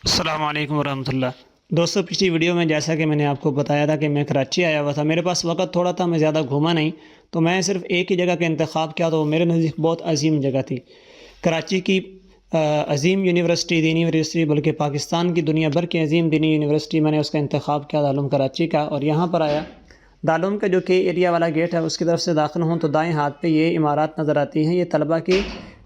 السلام علیکم ورحمۃ اللہ۔ دوستو، پچھلی ویڈیو میں جیسا کہ میں نے آپ کو بتایا تھا کہ میں کراچی آیا ہوا تھا، میرے پاس وقت تھوڑا تھا، میں زیادہ گھوما نہیں، تو میں صرف ایک ہی جگہ کا انتخاب کیا تو وہ میرے نزدیک بہت عظیم جگہ تھی، کراچی کی عظیم یونیورسٹی، دینی یونیورسٹی، بلکہ پاکستان کی دنیا بھر کی عظیم دینی یونیورسٹی، میں نے اس کا انتخاب کیا دارالعلوم کراچی کا، اور یہاں پر آیا۔ دارالعلوم کا جو کہ ایریا والا گیٹ ہے اس کی طرف سے داخل ہوں تو دائیں ہاتھ پہ یہ عمارات نظر آتی ہیں، یہ طلبہ کی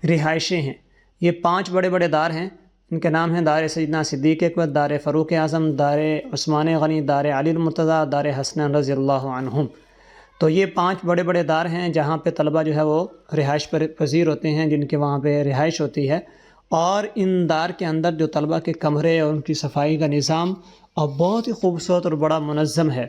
رہائشیں ہیں۔ یہ 5 بڑے بڑے دار ہیں، ان کے نام ہیں دار سیدنا صدیق اکبر، دار فاروق اعظم، دار عثمان غنی، دار علی المرتضیٰ، دار حسنین رضی اللہ عنہم۔ تو یہ 5 بڑے بڑے دار ہیں جہاں پہ طلبہ جو ہے وہ رہائش پذیر ہوتے ہیں، جن کے وہاں پہ رہائش ہوتی ہے، اور ان دار کے اندر جو طلبہ کے کمرے اور ان کی صفائی کا نظام اور بہت ہی خوبصورت اور بڑا منظم ہے۔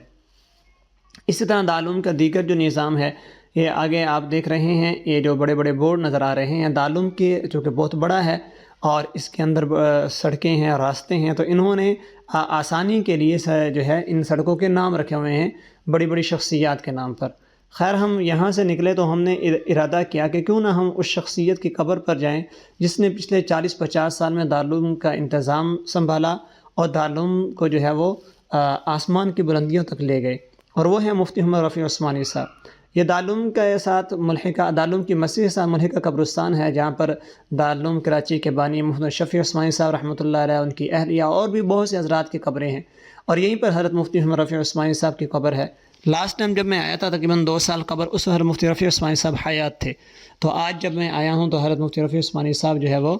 اسی طرح دارالعلوم کا دیگر جو نظام ہے، یہ آگے آپ دیکھ رہے ہیں، یہ جو بڑے بڑے بورڈ نظر آ رہے ہیں دارالعلوم کے، جو کہ بہت بڑا ہے اور اس کے اندر سڑکیں ہیں، راستے ہیں، تو انہوں نے آسانی کے لیے جو ہے ان سڑکوں کے نام رکھے ہوئے ہیں بڑی بڑی شخصیات کے نام پر۔ خیر، ہم یہاں سے نکلے تو ہم نے ارادہ کیا کہ کیوں نہ ہم اس شخصیت کی قبر پر جائیں جس نے پچھلے 40-50 سال میں دارالعلوم کا انتظام سنبھالا اور دارالعلوم کو جو ہے وہ آسمان کی بلندیوں تک لے گئے، اور وہ ہیں مفتی محمد رفیع عثمانی صاحب۔ یہ دارالعلوم کے ساتھ ملحقہ، دارالعلوم کی مسجد کے ساتھ ملحقہ قبرستان ہے، جہاں پر دارالعلوم کراچی کے بانی محمد شفیع عثمانی صاحب رحمۃ اللہ علیہ، ان کی اہلیہ اور بھی بہت سے حضرات کی قبریں ہیں، اور یہیں پر حضرت مفتی محمد رفیع عثمانی صاحب کی قبر ہے۔ لاسٹ ٹائم جب میں آیا تھا تقریباً 2 سال قبل، اس حضرت مفتی رفیع عثمانی صاحب حیات تھے، تو آج جب میں آیا ہوں تو حضرت مفتی رفیع عثمانی صاحب جو ہے وہ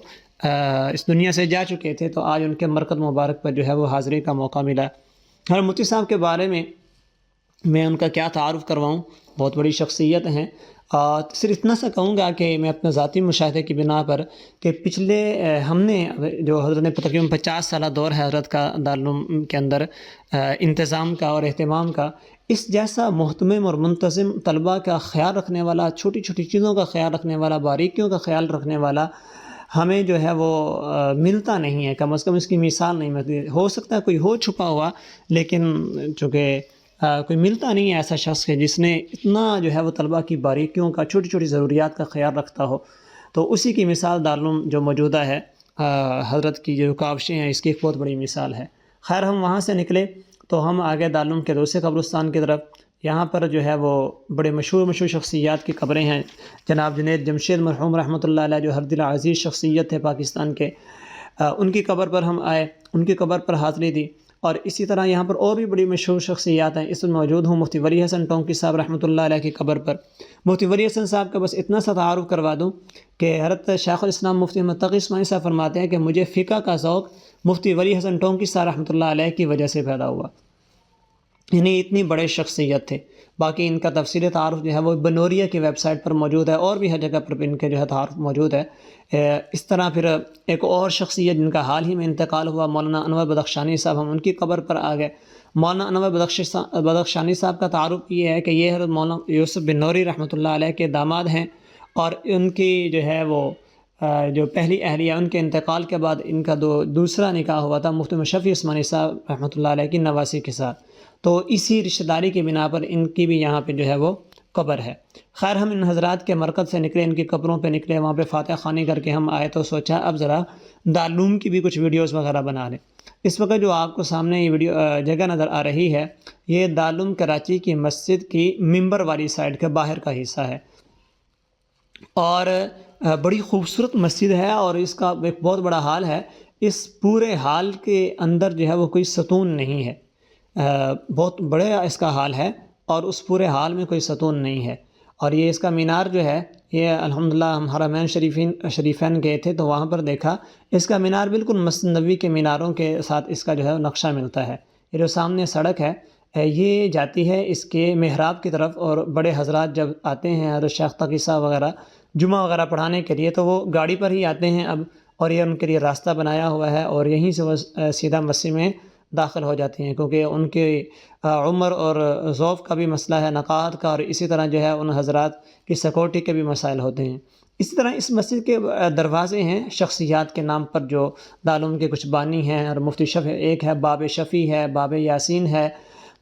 اس دنیا سے جا چکے تھے، تو آج ان کے مرکز مبارک پر جو ہے وہ حاضری کا موقع ملا۔ حضرت مفتی صاحب کے بارے میں ان کا کیا تعارف کرواؤں، بہت بڑی شخصیت ہیں، اور صرف اتنا سا کہوں گا کہ میں اپنے ذاتی مشاہدے کی بنا پر کہ پچھلے ہم نے جو حضرت نے تقریباً 50 سالہ دور ہے حضرت کا دارالعلوم کے اندر انتظام کا اور اہتمام کا، اس جیسا محتمم اور منتظم، طلباء کا خیال رکھنے والا، چھوٹی چھوٹی چیزوں کا خیال رکھنے والا، باریکیوں کا خیال رکھنے والا ہمیں جو ہے وہ ملتا نہیں ہے، کم از کم اس کی مثال نہیں ملتی۔ ہو سکتا ہے کوئی ہو چھپا ہوا، لیکن چونکہ کوئی ملتا نہیں ہے ایسا شخص کہ جس نے اتنا جو ہے وہ طلباء کی باریکیوں کا، چھوٹی چھوٹی ضروریات کا خیال رکھتا ہو، تو اسی کی مثال دارالعلوم جو موجودہ ہے، حضرت کی جو کاوشیں ہیں، اس کی ایک بہت بڑی مثال ہے۔ خیر، ہم وہاں سے نکلے تو ہم آگے دارالعلوم کے دوسرے قبرستان کی طرف، یہاں پر جو ہے وہ بڑے مشہور شخصیات کی قبریں ہیں، جناب جنید جمشید مرحوم رحمۃ اللہ علیہ، جو ہر دل عزیز شخصیت ہے پاکستان کے، ان کی قبر پر ہم آئے، ان کی قبر پر حاضری دی، اور اسی طرح یہاں پر اور بھی بڑی مشہور شخصیات ہیں۔ اس میں موجود ہوں مفتی ولی حسن ٹونکی صاحب رحمۃ اللہ علیہ کی قبر پر۔ مفتی ولی حسن صاحب کا بس اتنا سا تعارف کروا دوں کہ حضرت شیخ الاسلام مفتی محمد تقی عثمانی صاحب فرماتے ہیں کہ مجھے فقہ کا ذوق مفتی ولی حسن ٹونکی صاحب رحمۃ اللہ علیہ کی وجہ سے پیدا ہوا، یعنی اتنی بڑے شخصیت تھے۔ باقی ان کا تفصیلی تعارف جو ہے وہ بنوریا کی ویب سائٹ پر موجود ہے، اور بھی ہر جگہ پر ان کے جو ہے تعارف موجود ہے۔ اس طرح پھر ایک اور شخصیت جن کا حال ہی میں انتقال ہوا، مولانا انور بدخشانی صاحب، ہم ان کی قبر پر آ گئے۔ مولانا انور بدخشانی صاحب کا تعارف یہ ہے کہ یہ حضرت مولانا یوسف بن نوری رحمۃ اللہ علیہ کے داماد ہیں، اور ان کی جو ہے وہ جو پہلی اہلیہ، ان کے انتقال کے بعد ان کا دوسرا نکاح ہوا تھا مفتی شفیع عثمانی صاحب رحمۃ اللہ علیہ کی نواسی کے ساتھ، تو اسی رشتہ داری کی بنا پر ان کی بھی یہاں پہ جو ہے وہ قبر ہے۔ خیر، ہم ان حضرات کے مرکز سے نکلے، ان کی قبروں پہ نکلے، وہاں پہ فاتحہ خوانی کر کے ہم آئے، تو سوچا اب ذرا دارالعلوم کی بھی کچھ ویڈیوز وغیرہ بنا لیں۔ اس وقت جو آپ کو سامنے یہ جگہ نظر آ رہی ہے، یہ دارالعلوم کراچی کی مسجد کی ممبر والی سائڈ کا باہر کا حصہ ہے، اور بڑی خوبصورت مسجد ہے، اور اس کا ایک بہت بڑا ہال ہے۔ اس پورے ہال کے اندر جو ہے وہ کوئی ستون نہیں ہے، بہت بڑا اس کا ہال ہے، اور اس پورے ہال میں کوئی ستون نہیں ہے، اور یہ اس کا مینار جو ہے، یہ الحمدللہ ہم حرمین شریفین گئے تھے تو وہاں پر دیکھا، اس کا مینار بالکل مسجد نبوی کے میناروں کے ساتھ اس کا جو ہے نقشہ ملتا ہے۔ یہ جو سامنے سڑک ہے، یہ جاتی ہے اس کے محراب کی طرف، اور بڑے حضرات جب آتے ہیں، حضرت شیخ تقی صاحب وغیرہ جمعہ وغیرہ پڑھانے کے لیے، تو وہ گاڑی پر ہی آتے ہیں اب، اور یہ ان کے لیے راستہ بنایا ہوا ہے، اور یہیں سے وہ سیدھا مسجد میں داخل ہو جاتے ہیں، کیونکہ ان کے عمر اور ذوق کا بھی مسئلہ ہے، نقاہت کا، اور اسی طرح جو ہے ان حضرات کی سیکورٹی کے بھی مسائل ہوتے ہیں۔ اسی طرح اس مسجد کے دروازے ہیں شخصیات کے نام پر، جو دارالعلوم کے کچھ بانی ہیں، اور مفتی شفیع ایک ہے، باب شفیع ہے، باب یاسین ہے،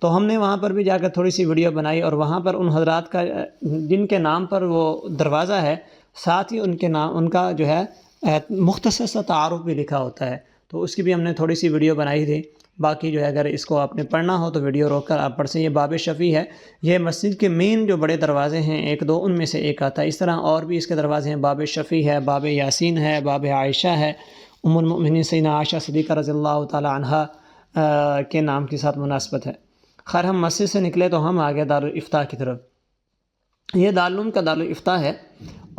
تو ہم نے وہاں پر بھی جا کر تھوڑی سی ویڈیو بنائی، اور وہاں پر ان حضرات کا جن کے نام پر وہ دروازہ ہے، ساتھ ہی ان کے نام، ان کا جو ہے مختصر سا تعارف بھی لکھا ہوتا ہے۔ تو اس کی بھی ہم نے تھوڑی سی ویڈیو بنائی تھی. باقی جو ہے اگر اس کو آپ نے پڑھنا ہو تو ویڈیو روک کر آپ پڑھ سکیں. یہ باب شفیع ہے. یہ مسجد کے مین جو بڑے دروازے ہیں ایک دو ان میں سے ایک آتا ہے. اس طرح اور بھی اس کے دروازے ہیں. باب شفیع ہے, باب یاسین ہے, باب عائشہ ہے, ام المؤمنین سیدہ عائشہ صدیقہ رضی اللہ تعالی عنہا کے نام کے ساتھ مناسبت ہے. خیر ہم مسجد سے نکلے تو ہم آگے دارالافتاء کی طرف. یہ دارالعلوم کا دارالافتاء ہے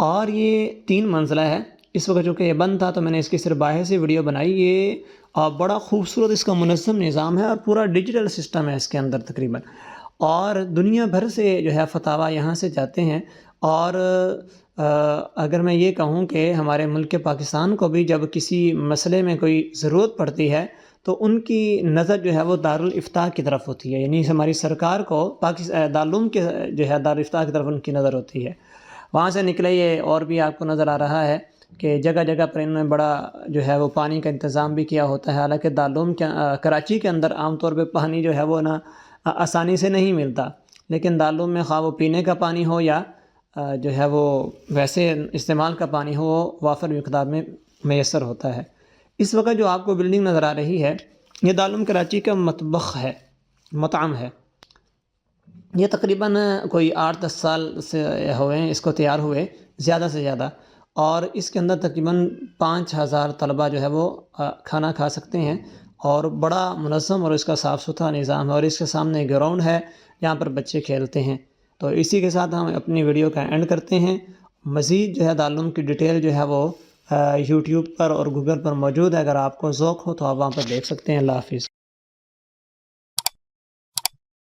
اور یہ 3 منزلہ ہے. اس وقت چونکہ یہ بند تھا تو میں نے اس کی صرف باہر سے ویڈیو بنائی. یہ بڑا خوبصورت اس کا منظم نظام ہے اور پورا ڈیجیٹل سسٹم ہے اس کے اندر تقریباً. اور دنیا بھر سے جو ہے فتاویٰ یہاں سے جاتے ہیں. اور اگر میں یہ کہوں کہ ہمارے ملک پاکستان کو بھی جب کسی مسئلے میں کوئی ضرورت پڑتی ہے تو ان کی نظر جو ہے وہ دارالافتاء کی طرف ہوتی ہے. یعنی ہماری سرکار کو دارالعلوم کے جو ہے دارالافتاء کی طرف ان کی نظر ہوتی ہے. وہاں سے نکلے یہ اور بھی آپ کو نظر آ رہا ہے کہ جگہ جگہ پر انہوں نے بڑا جو ہے وہ پانی کا انتظام بھی کیا ہوتا ہے. حالانکہ دارالعلوم کراچی کے اندر عام طور پہ پانی جو ہے وہ نا آسانی سے نہیں ملتا, لیکن دارالعلوم میں خواہ وہ پینے کا پانی ہو یا جو ہے وہ ویسے استعمال کا پانی ہو وہ وافر مقدار میں میسر ہوتا ہے. اس وقت جو آپ کو بلڈنگ نظر آ رہی ہے یہ دارالعلوم کراچی کا مطبخ ہے, مطعم ہے. یہ تقریباً کوئی 8-10 سال سے ہوئے ہیں اس کو تیار ہوئے زیادہ سے زیادہ. اور اس کے اندر تقریباً 5000 طلبہ جو ہے وہ کھانا کھا سکتے ہیں. اور بڑا منظم اور اس کا صاف ستھرا نظام ہے. اور اس کے سامنے گراؤنڈ ہے جہاں پر بچے کھیلتے ہیں. تو اسی کے ساتھ ہم اپنی ویڈیو کا اینڈ کرتے ہیں. مزید جو ہے دارالعلوم کی ڈیٹیل جو ہے وہ یوٹیوب پر اور گوگل پر موجود ہے. اگر آپ کو ذوق ہو تو آپ وہاں پر دیکھ سکتے ہیں. اللہ حافظ.